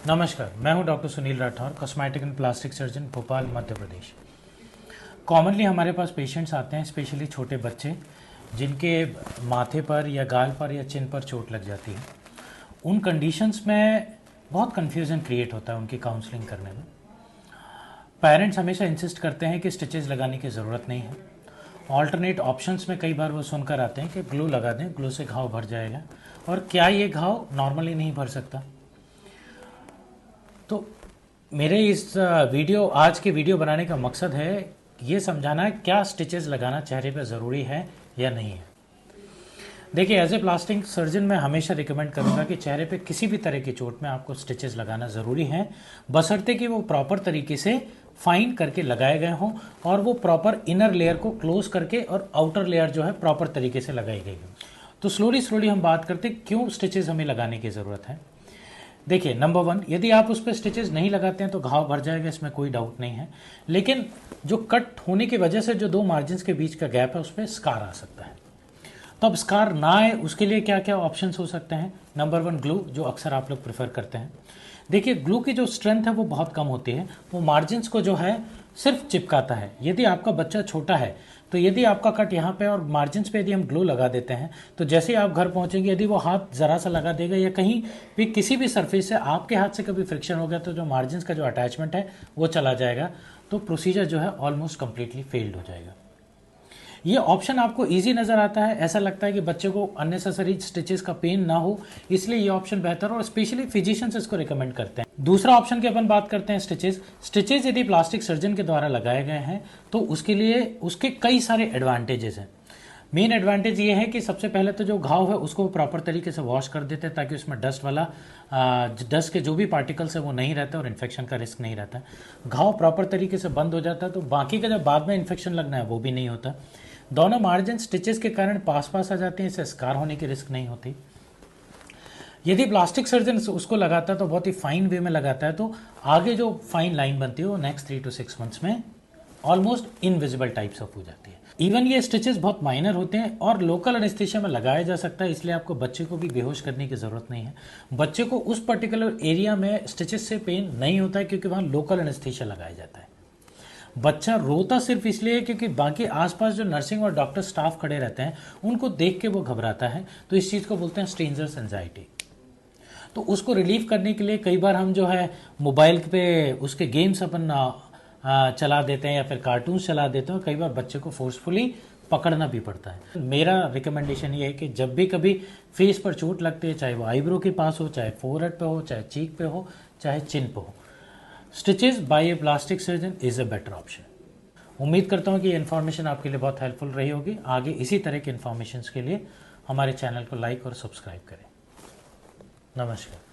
नमस्कार, मैं हूं doctor Sunil Rathore, cosmetic and plastic surgeon, Bhopal, Madhya Pradesh. Commonly हमारे पास पेशेंट्स आते हैं, स्पेशली छोटे बच्चे जिनके माथे पर या गाल पर या चिन पर चोट लग जाती है। उन कंडीशंस में बहुत कन्फ्यूज़न क्रिएट होता है उनकी काउंसलिंग करने में। पेरेंट्स हमेशा इंसिस्ट करते हैं कि स्टिचेस लगाने की ज़रूरत नहीं है। ऑल्टरनेट ऑप्शंस में कई बार वो सुनकर आते हैं कि ग्लू लगा दें, ग्लू से घाव भर जाएगा। और क्या ये घाव नॉर्मली नहीं भर सकता? तो मेरे इस आज के वीडियो बनाने का मकसद है ये समझाना है क्या स्टिचेस लगाना चेहरे पे ज़रूरी है या नहीं है। देखिए, एज ए प्लास्टिक सर्जन मैं हमेशा रिकमेंड करूंगा कि चेहरे पे किसी भी तरह की चोट में आपको स्टिचेस लगाना ज़रूरी है, बशर्ते कि वो प्रॉपर तरीके से फाइन करके लगाए गए हों और वो प्रॉपर इनर लेयर को क्लोज करके और आउटर लेयर जो है प्रॉपर तरीके से लगाई गई हो। तो स्लोली हम बात करते क्यों स्टिचेस हमें लगाने की ज़रूरत है। देखिए, नंबर 1, यदि आप उस पर स्टिचेस नहीं लगाते हैं तो घाव भर जाएगा, इसमें कोई डाउट नहीं है। लेकिन जो कट होने की वजह से जो दो मार्जिन्स के बीच का गैप है उस पर स्कार आ सकता है। तो अब स्कार ना आए उसके लिए क्या क्या ऑप्शंस हो सकते हैं। नंबर 1, ग्लू, जो अक्सर आप लोग प्रेफर करते हैं। देखिए, ग्लू की जो स्ट्रेंथ है वो बहुत कम होती है, वो मार्जिन्स को जो है सिर्फ चिपकाता है। यदि आपका बच्चा छोटा है तो यदि आपका कट यहाँ पे और मार्जिन्स पे यदि हम ग्लू लगा देते हैं तो जैसे ही आप घर पहुँचेंगे, यदि वो हाथ ज़रा सा लगा देगा या कहीं भी किसी भी सरफेस से आपके हाथ से कभी फ्रिक्शन हो गया तो जो मार्जिन्स का जो अटैचमेंट है वो चला जाएगा, तो प्रोसीजर जो है ऑलमोस्ट कम्प्लीटली फेल्ड हो जाएगा। ये ऑप्शन आपको इजी नज़र आता है, ऐसा लगता है कि बच्चे को अननेसेसरी स्टिचेस का पेन ना हो, इसलिए ये ऑप्शन बेहतर है और स्पेशली फिजिशियंस इसको रिकमेंड करते हैं। दूसरा ऑप्शन की अपन बात करते हैं स्टिचेस यदि प्लास्टिक सर्जन के द्वारा लगाए गए हैं तो उसके लिए उसके कई सारे एडवांटेजेस हैं। मेन एडवांटेज ये है कि सबसे पहले तो जो घाव है उसको प्रॉपर तरीके से वॉश कर देते हैं ताकि उसमें डस्ट के जो भी पार्टिकल्स है वो नहीं रहता और इन्फेक्शन का रिस्क नहीं रहता। घाव प्रॉपर तरीके से बंद हो जाता है तो बाकी का जब बाद में इन्फेक्शन लगना है वो भी नहीं होता। दोनों मार्जिन स्टिचेस के कारण पास आ जाते हैं, इससे स्कार होने की रिस्क नहीं होती। यदि प्लास्टिक सर्जन उसको लगाता है तो बहुत ही फाइन वे में लगाता है, तो आगे जो फाइन लाइन बनती है वो नेक्स्ट 3 to 6 मंथ्स में ऑलमोस्ट इनविजिबल टाइप्स ऑफ हो जाती है। इवन ये स्टिचेस बहुत माइनर होते हैं और लोकल एनेस्थीसिया में लगाया जा सकता है, इसलिए आपको बच्चे को भी बेहोश करने की ज़रूरत नहीं है। बच्चे को उस पर्टिकुलर एरिया में स्टिचेस से पेन नहीं होता है क्योंकि वहाँ लोकल एनेस्थीसिया लगाया जाता है। बच्चा रोता सिर्फ इसलिए क्योंकि बाकी आसपास जो नर्सिंग और डॉक्टर स्टाफ खड़े रहते हैं उनको देख के वो घबराता है, तो इस चीज़ को बोलते हैं स्ट्रेंजर्स एंजाइटी। तो उसको रिलीव करने के लिए कई बार हम जो है मोबाइल पे उसके गेम्स अपन चला देते हैं या फिर कार्टून्स चला देते हैं, कई बार बच्चे को फोर्सफुली पकड़ना भी पड़ता है। मेरा रिकमेंडेशन ये है कि जब भी कभी फेस पर चोट लगती है, चाहे वो आईब्रो के पास हो, चाहे फोरहेड पे हो, चाहे चीक पे हो, चाहे चिन पे हो, stitches by a plastic surgeon is a better option. उम्मीद करता हूँ कि ये इन्फॉर्मेशन आपके लिए बहुत हेल्पफुल रही होगी। आगे इसी तरह के इन्फॉर्मेशन के लिए हमारे चैनल को लाइक और सब्सक्राइब करें। नमस्कार।